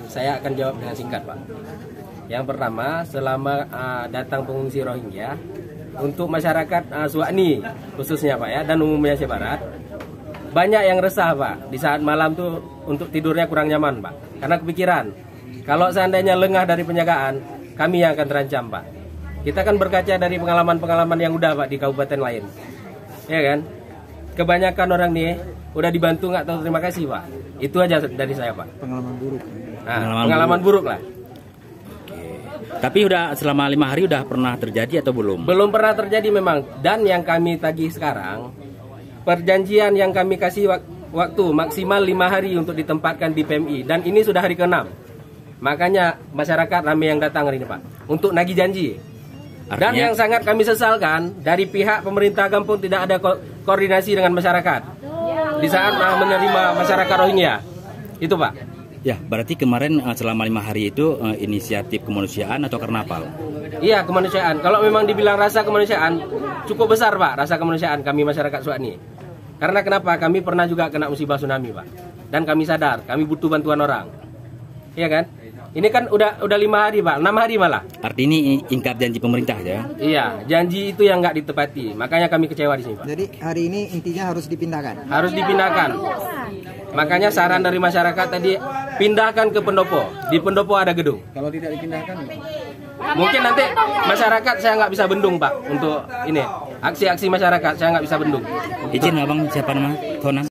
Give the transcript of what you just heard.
Saya akan jawab dengan singkat, Pak. Yang pertama, selama datang pengungsi Rohingya, untuk masyarakat Suwakni khususnya, Pak, ya, dan umumnya Aceh Barat, banyak yang resah, Pak. Di saat malam tuh untuk tidurnya kurang nyaman, Pak. Karena kepikiran, kalau seandainya lengah dari penjagaan, kami yang akan terancam, Pak. Kita kan berkaca dari pengalaman-pengalaman yang udah, Pak, di kabupaten lain. Ya kan? Kebanyakan orang nih udah dibantu nggak tahu terima kasih, Pak. Itu aja dari saya, Pak. Pengalaman buruk. Nah, pengalaman buruk lah. Tapi udah selama 5 hari udah pernah terjadi atau belum? Belum pernah terjadi memang. Dan yang kami tagih sekarang, perjanjian yang kami kasih waktu maksimal 5 hari untuk ditempatkan di PMI. Dan ini sudah hari ke-6. Makanya masyarakat ramai yang datang hari ini, Pak, untuk nagih janji. Dan yang sangat kami sesalkan, dari pihak pemerintah kampung tidak ada koordinasi dengan masyarakat di saat menerima masyarakat Rohingya. Itu, Pak. Ya, berarti kemarin selama 5 hari itu inisiatif kemanusiaan atau karnaval? Iya, kemanusiaan. Kalau memang dibilang rasa kemanusiaan, cukup besar, Pak, rasa kemanusiaan kami masyarakat Suwakni. Karena kenapa? Kami pernah juga kena musibah tsunami, Pak. Dan kami sadar, kami butuh bantuan orang. Iya kan? Ini kan udah 5 hari, Pak, 6 hari malah. Artinya ini ingkar janji pemerintah ya? Iya, janji itu yang nggak ditepati. Makanya kami kecewa di sini, Pak. Jadi hari ini intinya harus dipindahkan. Harus dipindahkan. Makanya saran dari masyarakat tadi, pindahkan ke pendopo. Di pendopo ada gedung. Kalau tidak dipindahkan, mungkin nanti masyarakat saya nggak bisa bendung, Pak, untuk ini aksi-aksi masyarakat saya nggak bisa bendung. Izin abang, siapa nama? Tonan?